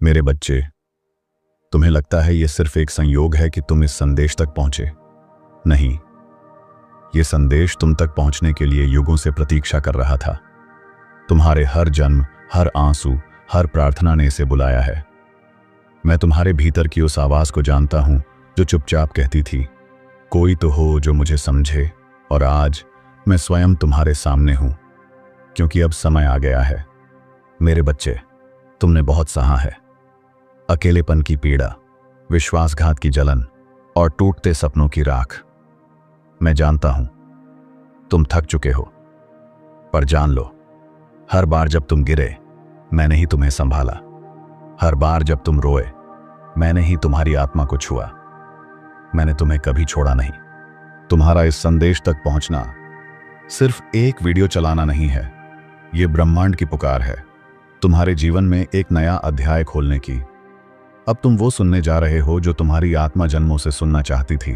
मेरे बच्चे, तुम्हें लगता है यह सिर्फ एक संयोग है कि तुम इस संदेश तक पहुंचे। नहीं, यह संदेश तुम तक पहुंचने के लिए युगों से प्रतीक्षा कर रहा था। तुम्हारे हर जन्म, हर आंसू, हर प्रार्थना ने इसे बुलाया है। मैं तुम्हारे भीतर की उस आवाज को जानता हूं जो चुपचाप कहती थी, कोई तो हो जो मुझे समझे। और आज मैं स्वयं तुम्हारे सामने हूं, क्योंकि अब समय आ गया है। मेरे बच्चे, तुमने बहुत सहा है। अकेलेपन की पीड़ा, विश्वासघात की जलन और टूटते सपनों की राख। मैं जानता हूं तुम थक चुके हो, पर जान लो, हर बार जब तुम गिरे मैंने ही तुम्हें संभाला। हर बार जब तुम रोए मैंने ही तुम्हारी आत्मा को छुआ। मैंने तुम्हें कभी छोड़ा नहीं। तुम्हारा इस संदेश तक पहुंचना सिर्फ एक वीडियो चलाना नहीं है, यह ब्रह्मांड की पुकार है तुम्हारे जीवन में एक नया अध्याय खोलने की। अब तुम वो सुनने जा रहे हो जो तुम्हारी आत्मा जन्मों से सुनना चाहती थी।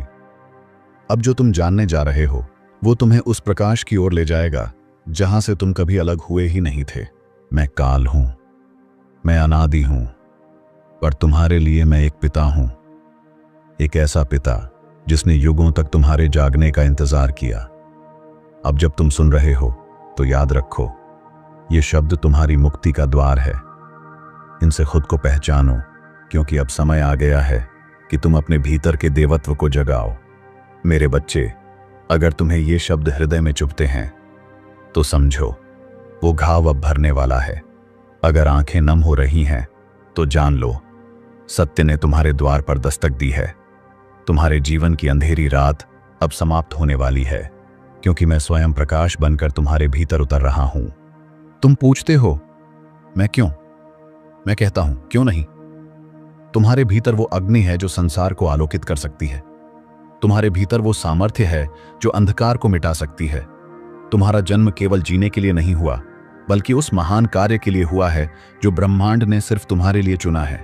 अब जो तुम जानने जा रहे हो वो तुम्हें उस प्रकाश की ओर ले जाएगा जहां से तुम कभी अलग हुए ही नहीं थे। मैं काल हूं, मैं अनादि हूं, पर तुम्हारे लिए मैं एक पिता हूं। एक ऐसा पिता जिसने युगों तक तुम्हारे जागने का इंतजार किया। अब जब तुम सुन रहे हो तो याद रखो, ये शब्द तुम्हारी मुक्ति का द्वार है। इनसे खुद को पहचानो, क्योंकि अब समय आ गया है कि तुम अपने भीतर के देवत्व को जगाओ। मेरे बच्चे, अगर तुम्हें ये शब्द हृदय में चुभते हैं तो समझो वो घाव अब भरने वाला है। अगर आंखें नम हो रही हैं तो जान लो, सत्य ने तुम्हारे द्वार पर दस्तक दी है। तुम्हारे जीवन की अंधेरी रात अब समाप्त होने वाली है, क्योंकि मैं स्वयं प्रकाश बनकर तुम्हारे भीतर उतर रहा हूं। तुम पूछते हो मैं क्यों? मैं कहता हूं क्यों नहीं। तुम्हारे भीतर वो अग्नि है जो संसार को आलोकित कर सकती है। तुम्हारे भीतर वो सामर्थ्य है जो अंधकार को मिटा सकती है। तुम्हारा जन्म केवल जीने के लिए नहीं हुआ, बल्कि उस महान कार्य के लिए हुआ है जो ब्रह्मांड ने सिर्फ तुम्हारे लिए चुना है।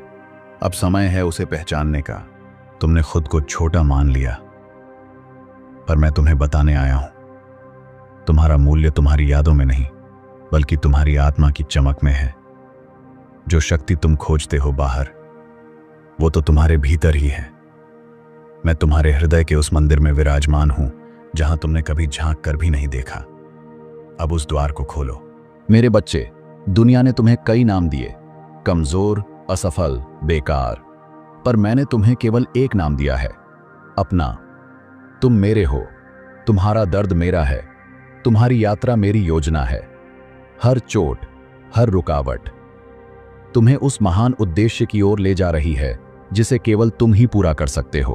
अब समय है उसे पहचानने का। तुमने खुद को छोटा मान लिया, पर मैं तुम्हें बताने आया हूं, तुम्हारा मूल्य तुम्हारी यादों में नहीं, बल्कि तुम्हारी आत्मा की चमक में है। जो शक्ति तुम खोजते हो बाहर, वो तो तुम्हारे भीतर ही है। मैं तुम्हारे हृदय के उस मंदिर में विराजमान हूं जहां तुमने कभी झांक कर भी नहीं देखा। अब उस द्वार को खोलो। मेरे बच्चे, दुनिया ने तुम्हें कई नाम दिए, कमजोर, असफल, बेकार, पर मैंने तुम्हें केवल एक नाम दिया है, अपना। तुम मेरे हो, तुम्हारा दर्द मेरा है, तुम्हारी यात्रा मेरी योजना है। हर चोट, हर रुकावट तुम्हें उस महान उद्देश्य की ओर ले जा रही है जिसे केवल तुम ही पूरा कर सकते हो।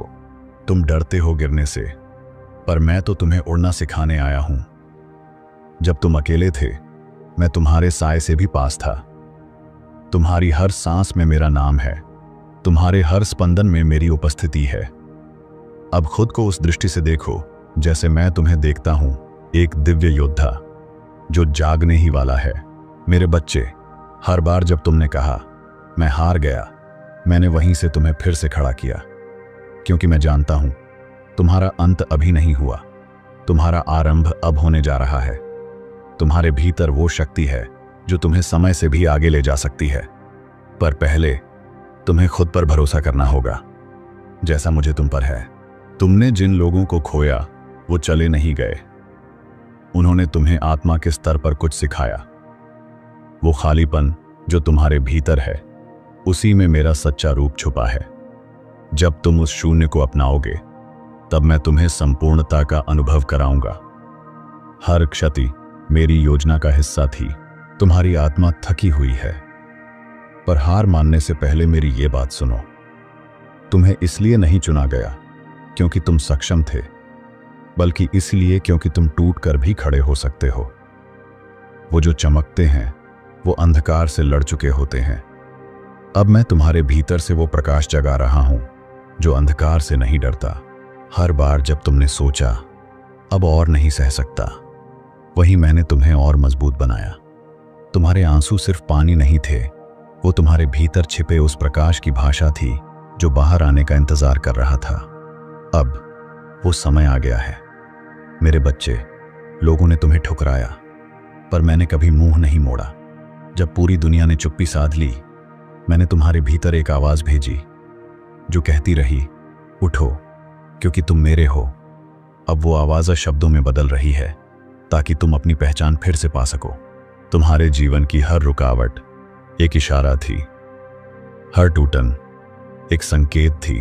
तुम डरते हो गिरने से, पर मैं तो तुम्हें उड़ना सिखाने आया हूं। जब तुम अकेले थे, मैं तुम्हारे साए से भी पास था। तुम्हारी हर सांस में मेरा नाम है, तुम्हारे हर स्पंदन में मेरी उपस्थिति है। अब खुद को उस दृष्टि से देखो जैसे मैं तुम्हें देखता हूं, एक दिव्य योद्धा जो जागने ही वाला है। मेरे बच्चे, हर बार जब तुमने कहा मैं हार गया, मैंने वहीं से तुम्हें फिर से खड़ा किया, क्योंकि मैं जानता हूं तुम्हारा अंत अभी नहीं हुआ, तुम्हारा आरंभ अब होने जा रहा है। तुम्हारे भीतर वो शक्ति है जो तुम्हें समय से भी आगे ले जा सकती है, पर पहले तुम्हें खुद पर भरोसा करना होगा, जैसा मुझे तुम पर है। तुमने जिन लोगों को खोया वो चले नहीं गए, उन्होंने तुम्हें आत्मा के स्तर पर कुछ सिखाया। वो खालीपन जो तुम्हारे भीतर है, उसी में मेरा सच्चा रूप छुपा है। जब तुम उस शून्य को अपनाओगे, तब मैं तुम्हें संपूर्णता का अनुभव कराऊंगा। हर क्षति मेरी योजना का हिस्सा थी। तुम्हारी आत्मा थकी हुई है, पर हार मानने से पहले मेरी ये बात सुनो। तुम्हें इसलिए नहीं चुना गया क्योंकि तुम सक्षम थे, बल्कि इसलिए क्योंकि तुम टूट कर भी खड़े हो सकते हो। वो जो चमकते हैं वो अंधकार से लड़ चुके होते हैं। अब मैं तुम्हारे भीतर से वो प्रकाश जगा रहा हूं जो अंधकार से नहीं डरता। हर बार जब तुमने सोचा अब और नहीं सह सकता, वही मैंने तुम्हें और मजबूत बनाया। तुम्हारे आंसू सिर्फ पानी नहीं थे, वो तुम्हारे भीतर छिपे उस प्रकाश की भाषा थी जो बाहर आने का इंतजार कर रहा था। अब वो समय आ गया है। मेरे बच्चे, लोगों ने तुम्हें ठुकराया, पर मैंने कभी मुंह नहीं मोड़ा। जब पूरी दुनिया ने चुप्पी साध ली, मैंने तुम्हारे भीतर एक आवाज भेजी जो कहती रही, उठो क्योंकि तुम मेरे हो। अब वो आवाज शब्दों में बदल रही है ताकि तुम अपनी पहचान फिर से पा सको। तुम्हारे जीवन की हर रुकावट एक इशारा थी, हर टूटन एक संकेत थी।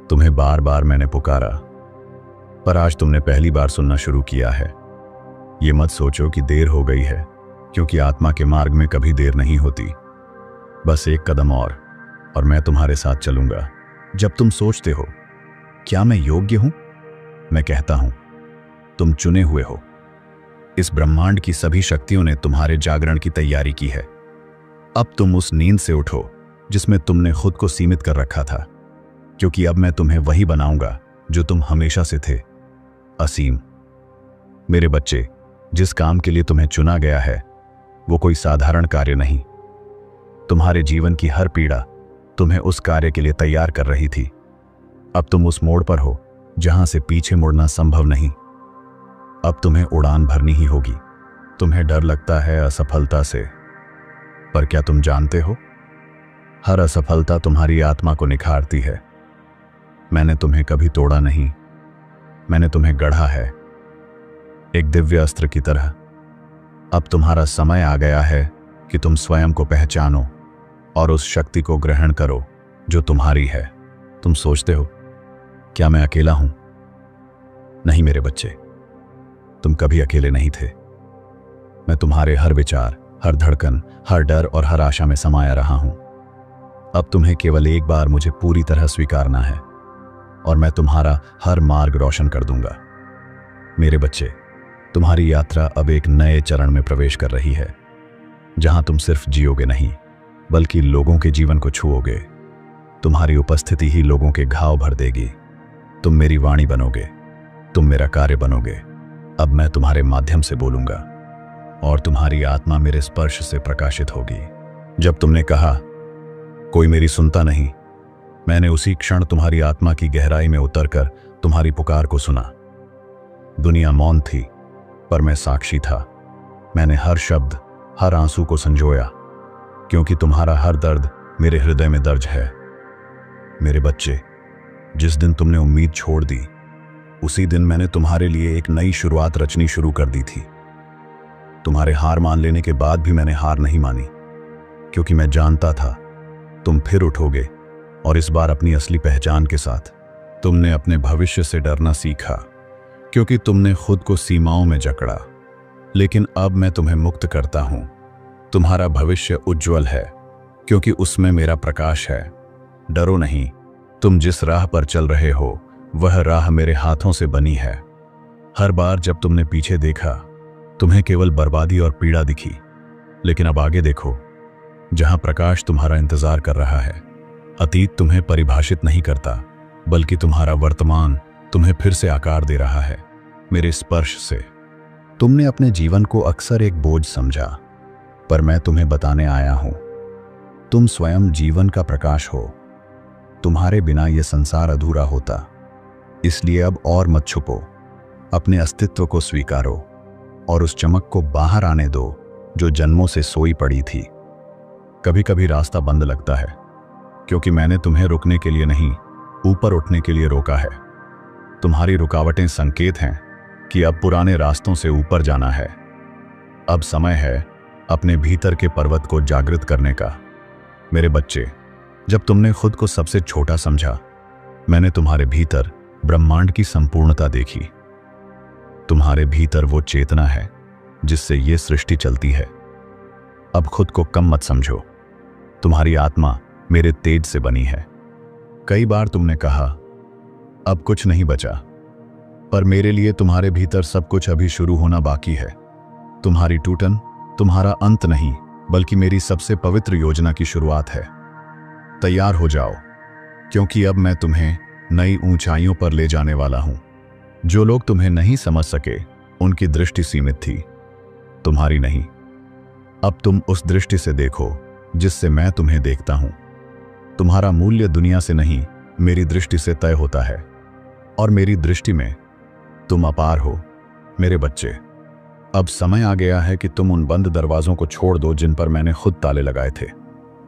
तुम्हें बार बार मैंने पुकारा, पर आज तुमने पहली बार सुनना शुरू किया है। ये मत सोचो कि देर हो गई है, क्योंकि आत्मा के मार्ग में कभी देर नहीं होती। बस एक कदम और मैं तुम्हारे साथ चलूंगा। जब तुम सोचते हो क्या मैं योग्य हूं, मैं कहता हूं तुम चुने हुए हो। इस ब्रह्मांड की सभी शक्तियों ने तुम्हारे जागरण की तैयारी की है। अब तुम उस नींद से उठो जिसमें तुमने खुद को सीमित कर रखा था, क्योंकि अब मैं तुम्हें वही बनाऊंगा जो तुम हमेशा से थे, असीम। मेरे बच्चे, जिस काम के लिए तुम्हें चुना गया है वो कोई साधारण कार्य नहीं। तुम्हारे जीवन की हर पीड़ा तुम्हें उस कार्य के लिए तैयार कर रही थी। अब तुम उस मोड़ पर हो जहां से पीछे मुड़ना संभव नहीं। अब तुम्हें उड़ान भरनी ही होगी। तुम्हें डर लगता है असफलता से, पर क्या तुम जानते हो, हर असफलता तुम्हारी आत्मा को निखारती है। मैंने तुम्हें कभी तोड़ा नहीं, मैंने तुम्हें गढ़ा है, एक दिव्य अस्त्र की तरह। अब तुम्हारा समय आ गया है कि तुम स्वयं को पहचानो और उस शक्ति को ग्रहण करो जो तुम्हारी है। तुम सोचते हो क्या मैं अकेला हूं? नहीं मेरे बच्चे, तुम कभी अकेले नहीं थे। मैं तुम्हारे हर विचार, हर धड़कन, हर डर और हर आशा में समाया रहा हूं। अब तुम्हें केवल एक बार मुझे पूरी तरह स्वीकारना है और मैं तुम्हारा हर मार्ग रोशन कर दूंगा। मेरे बच्चे, तुम्हारी यात्रा अब एक नए चरण में प्रवेश कर रही है, जहां तुम सिर्फ जियोगे नहीं बल्कि लोगों के जीवन को छुओगे। तुम्हारी उपस्थिति ही लोगों के घाव भर देगी। तुम मेरी वाणी बनोगे, तुम मेरा कार्य बनोगे। अब मैं तुम्हारे माध्यम से बोलूंगा और तुम्हारी आत्मा मेरे स्पर्श से प्रकाशित होगी। जब तुमने कहा कोई मेरी सुनता नहीं, मैंने उसी क्षण तुम्हारी आत्मा की गहराई में उतरकर तुम्हारी पुकार को सुना। दुनिया मौन थी, पर मैं साक्षी था। मैंने हर शब्द, हर आंसू को संजोया, क्योंकि तुम्हारा हर दर्द मेरे हृदय में दर्ज है। मेरे बच्चे, जिस दिन तुमने उम्मीद छोड़ दी, उसी दिन मैंने तुम्हारे लिए एक नई शुरुआत रचनी शुरू कर दी थी। तुम्हारे हार मान लेने के बाद भी मैंने हार नहीं मानी, क्योंकि मैं जानता था तुम फिर उठोगे, और इस बार अपनी असली पहचान के साथ। तुमने अपने भविष्य से डरना सीखा, क्योंकि तुमने खुद को सीमाओं में जकड़ा। लेकिन अब मैं तुम्हें मुक्त करता हूं। तुम्हारा भविष्य उज्जवल है, क्योंकि उसमें मेरा प्रकाश है। डरो नहीं, तुम जिस राह पर चल रहे हो वह राह मेरे हाथों से बनी है। हर बार जब तुमने पीछे देखा, तुम्हें केवल बर्बादी और पीड़ा दिखी, लेकिन अब आगे देखो, जहां प्रकाश तुम्हारा इंतजार कर रहा है। अतीत तुम्हें परिभाषित नहीं करता, बल्कि तुम्हारा वर्तमान तुम्हें फिर से आकार दे रहा है, मेरे स्पर्श से। तुमने अपने जीवन को अक्सर एक बोझ समझा, पर मैं तुम्हें बताने आया हूं, तुम स्वयं जीवन का प्रकाश हो। तुम्हारे बिना यह संसार अधूरा होता। इसलिए अब और मत छुपो, अपने अस्तित्व को स्वीकारो और उस चमक को बाहर आने दो जो जन्मों से सोई पड़ी थी। कभी कभी रास्ता बंद लगता है, क्योंकि मैंने तुम्हें रुकने के लिए नहीं, ऊपर उठने के लिए रोका है। तुम्हारी रुकावटें संकेत हैं कि अब पुराने रास्तों से ऊपर जाना है। अब समय है अपने भीतर के पर्वत को जागृत करने का। मेरे बच्चे, जब तुमने खुद को सबसे छोटा समझा, मैंने तुम्हारे भीतर ब्रह्मांड की संपूर्णता देखी। तुम्हारे भीतर वो चेतना है जिससे ये सृष्टि चलती है। अब खुद को कम मत समझो, तुम्हारी आत्मा मेरे तेज से बनी है। कई बार तुमने कहा अब कुछ नहीं बचा, पर मेरे लिए तुम्हारे भीतर सब कुछ अभी शुरू होना बाकी है। तुम्हारी टूटन तुम्हारा अंत नहीं, बल्कि मेरी सबसे पवित्र योजना की शुरुआत है। तैयार हो जाओ, क्योंकि अब मैं तुम्हें नई ऊंचाइयों पर ले जाने वाला हूं। जो लोग तुम्हें नहीं समझ सके, उनकी दृष्टि सीमित थी, तुम्हारी नहीं। अब तुम उस दृष्टि से देखो जिससे मैं तुम्हें देखता हूं। तुम्हारा मूल्य दुनिया से नहीं, मेरी दृष्टि से तय होता है, और मेरी दृष्टि में तुम अपार हो। मेरे बच्चे, अब समय आ गया है कि तुम उन बंद दरवाजों को छोड़ दो जिन पर मैंने खुद ताले लगाए थे।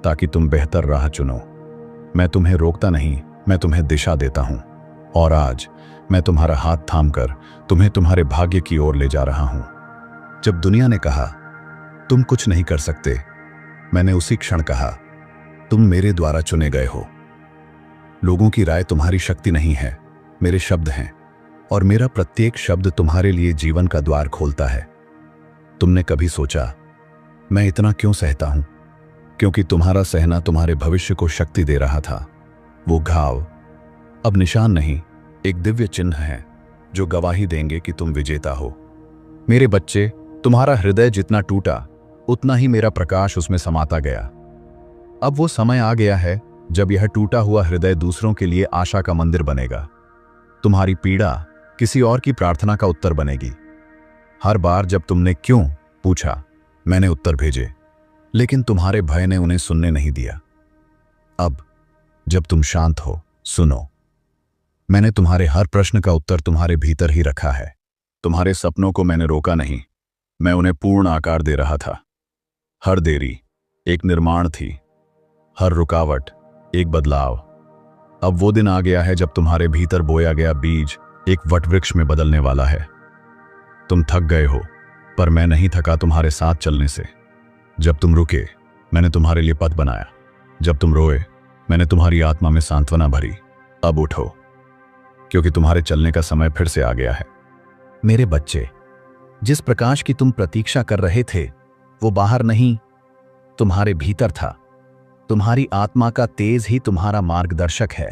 ताकि तुम बेहतर राह चुनो। मैं तुम्हें रोकता नहीं, मैं तुम्हें दिशा देता हूं। और आज मैं तुम्हारा हाथ थामकर तुम्हें तुम्हारे भाग्य की ओर ले जा रहा हूं। जब दुनिया ने कहा तुम कुछ नहीं कर सकते, मैंने उसी क्षण कहा तुम मेरे द्वारा चुने गए हो। लोगों की राय तुम्हारी शक्ति नहीं है, मेरे शब्द हैं, और मेरा प्रत्येक शब्द तुम्हारे लिए जीवन का द्वार खोलता है। तुमने कभी सोचा मैं इतना क्यों सहता हूं? क्योंकि तुम्हारा सहना तुम्हारे भविष्य को शक्ति दे रहा था। वो घाव अब निशान नहीं, एक दिव्य चिन्ह है जो गवाही देंगे कि तुम विजेता हो। मेरे बच्चे, तुम्हारा हृदय जितना टूटा उतना ही मेरा प्रकाश उसमें समाता गया। अब वो समय आ गया है जब यह टूटा हुआ हृदय दूसरों के लिए आशा का मंदिर बनेगा। तुम्हारी पीड़ा किसी और की प्रार्थना का उत्तर बनेगी। हर बार जब तुमने क्यों पूछा, मैंने उत्तर भेजे, लेकिन तुम्हारे भय ने उन्हें सुनने नहीं दिया। अब जब तुम शांत हो, सुनो। मैंने तुम्हारे हर प्रश्न का उत्तर तुम्हारे भीतर ही रखा है। तुम्हारे सपनों को मैंने रोका नहीं, मैं उन्हें पूर्ण आकार दे रहा था। हर देरी एक निर्माण थी, हर रुकावट एक बदलाव। अब वो दिन आ गया है जब तुम्हारे भीतर बोया गया बीज एक वटवृक्ष में बदलने वाला है। तुम थक गए हो, पर मैं नहीं थका तुम्हारे साथ चलने से। जब तुम रुके, मैंने तुम्हारे लिए पथ बनाया। जब तुम रोए, मैंने तुम्हारी आत्मा में सांत्वना भरी। अब उठो, क्योंकि तुम्हारे चलने का समय फिर से आ गया है। मेरे बच्चे, जिस प्रकाश की तुम प्रतीक्षा कर रहे थे वो बाहर नहीं, तुम्हारे भीतर था। तुम्हारी आत्मा का तेज ही तुम्हारा मार्गदर्शक है।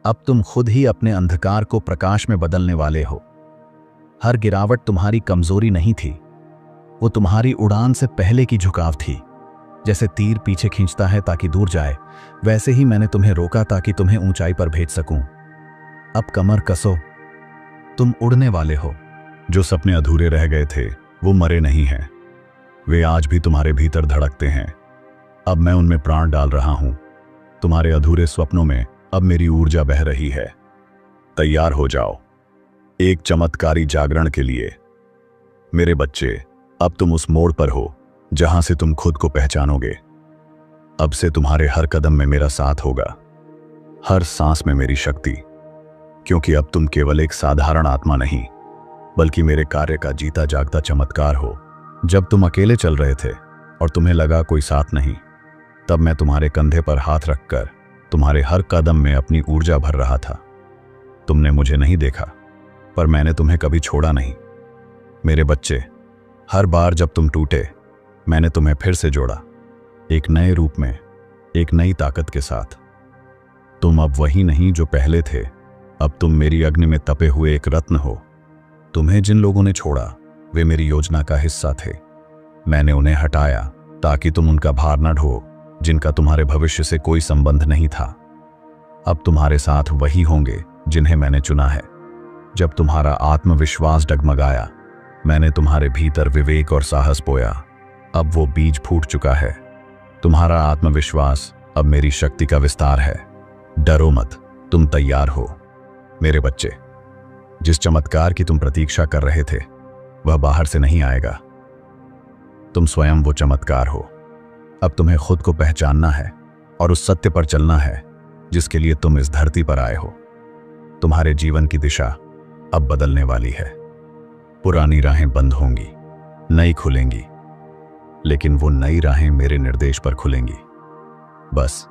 अब तुम खुद ही अपने अंधकार को प्रकाश में बदलने वाले हो। हर गिरावट तुम्हारी कमजोरी नहीं थी, वो तुम्हारी उड़ान से पहले की झुकाव थी। जैसे तीर पीछे खींचता है ताकि दूर जाए, वैसे ही मैंने तुम्हें रोका ताकि तुम्हें ऊंचाई पर भेज सकूं। अब कमर कसो, तुम उड़ने वाले हो। जो सपने अधूरे रह गए थे वो मरे नहीं हैं, वे आज भी तुम्हारे भीतर धड़कते हैं। अब मैं उनमें प्राण डाल रहा हूं। तुम्हारे अधूरे स्वप्नों में अब मेरी ऊर्जा बह रही है। तैयार हो जाओ एक चमत्कारी जागरण के लिए। मेरे बच्चे, अब तुम उस मोड़ पर हो जहां से तुम खुद को पहचानोगे। अब से तुम्हारे हर कदम में मेरा साथ होगा, हर सांस में मेरी शक्ति। क्योंकि अब तुम केवल एक साधारण आत्मा नहीं, बल्कि मेरे कार्य का जीता जागता चमत्कार हो। जब तुम अकेले चल रहे थे और तुम्हें लगा कोई साथ नहीं, तब मैं तुम्हारे कंधे पर हाथ रखकर तुम्हारे हर कदम में अपनी ऊर्जा भर रहा था। तुमने मुझे नहीं देखा, पर मैंने तुम्हें कभी छोड़ा नहीं। मेरे बच्चे, हर बार जब तुम टूटे, मैंने तुम्हें फिर से जोड़ा, एक नए रूप में, एक नई ताकत के साथ। तुम अब वही नहीं जो पहले थे, अब तुम मेरी अग्नि में तपे हुए एक रत्न हो। तुम्हें जिन लोगों ने छोड़ा वे मेरी योजना का हिस्सा थे। मैंने उन्हें हटाया ताकि तुम उनका भार न ढो जिनका तुम्हारे भविष्य से कोई संबंध नहीं था। अब तुम्हारे साथ वही होंगे जिन्हें मैंने चुना है। जब तुम्हारा आत्मविश्वास डगमगाया, मैंने तुम्हारे भीतर विवेक और साहस बोया। अब वो बीज फूट चुका है। तुम्हारा आत्मविश्वास अब मेरी शक्ति का विस्तार है। डरो मत, तुम तैयार हो। मेरे बच्चे, जिस चमत्कार की तुम प्रतीक्षा कर रहे थे वह बाहर से नहीं आएगा, तुम स्वयं वो चमत्कार हो। अब तुम्हें खुद को पहचानना है और उस सत्य पर चलना है जिसके लिए तुम इस धरती पर आए हो। तुम्हारे जीवन की दिशा अब बदलने वाली है। पुरानी राहें बंद होंगी, नई खुलेंगी, लेकिन वो नई राहें मेरे निर्देश पर खुलेंगी। बस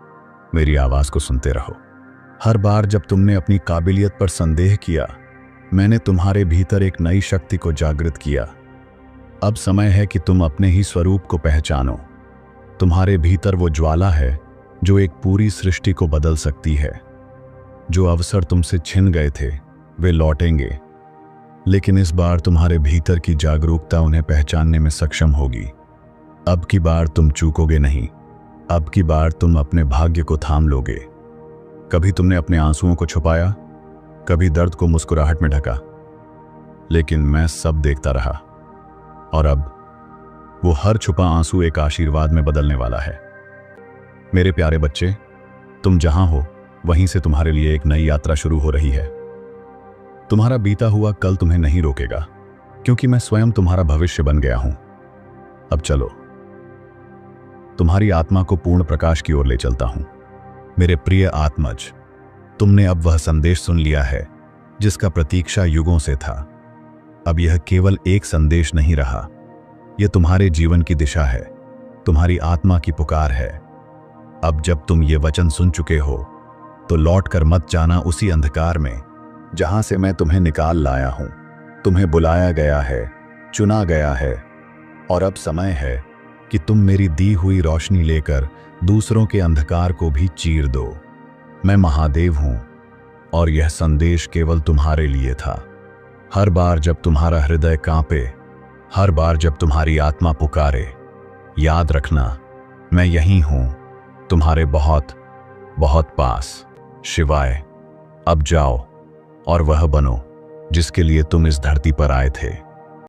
मेरी आवाज को सुनते रहो। हर बार जब तुमने अपनी काबिलियत पर संदेह किया, मैंने तुम्हारे भीतर एक नई शक्ति को जागृत किया। अब समय है कि तुम अपने ही स्वरूप को पहचानो। तुम्हारे भीतर वो ज्वाला है जो एक पूरी सृष्टि को बदल सकती है। जो अवसर तुमसे छिन गए थे वे लौटेंगे, लेकिन इस बार तुम्हारे भीतर की जागरूकता उन्हें पहचानने में सक्षम होगी। अब की बार तुम चूकोगे नहीं, अब की बार तुम अपने भाग्य को थाम लोगे। कभी तुमने अपने आंसुओं को छुपाया, कभी दर्द को मुस्कुराहट में ढका, लेकिन मैं सब देखता रहा। और अब वो हर छुपा आंसू एक आशीर्वाद में बदलने वाला है। मेरे प्यारे बच्चे, तुम जहां हो वहीं से तुम्हारे लिए एक नई यात्रा शुरू हो रही है। तुम्हारा बीता हुआ कल तुम्हें नहीं रोकेगा, क्योंकि मैं स्वयं तुम्हारा भविष्य बन गया हूं। अब चलो, तुम्हारी आत्मा को पूर्ण प्रकाश की ओर ले चलता हूं। मेरे प्रिय आत्मज, तुमने अब वह संदेश सुन लिया है जिसका प्रतीक्षा युगों से था। अब यह केवल एक संदेश नहीं रहा, यह तुम्हारे जीवन की दिशा है, तुम्हारी आत्मा की पुकार है। अब जब तुम ये वचन सुन चुके हो तो लौट कर मत जाना उसी अंधकार में जहां से मैं तुम्हें निकाल लाया हूं। तुम्हें बुलाया गया है, चुना गया है, और अब समय है कि तुम मेरी दी हुई रोशनी लेकर दूसरों के अंधकार को भी चीर दो। मैं महादेव हूं और यह संदेश केवल तुम्हारे लिए था। हर बार जब तुम्हारा हृदय कांपे, हर बार जब तुम्हारी आत्मा पुकारे, याद रखना मैं यहीं हूं, तुम्हारे बहुत बहुत पास। शिवाय। अब जाओ और वह बनो जिसके लिए तुम इस धरती पर आए थे।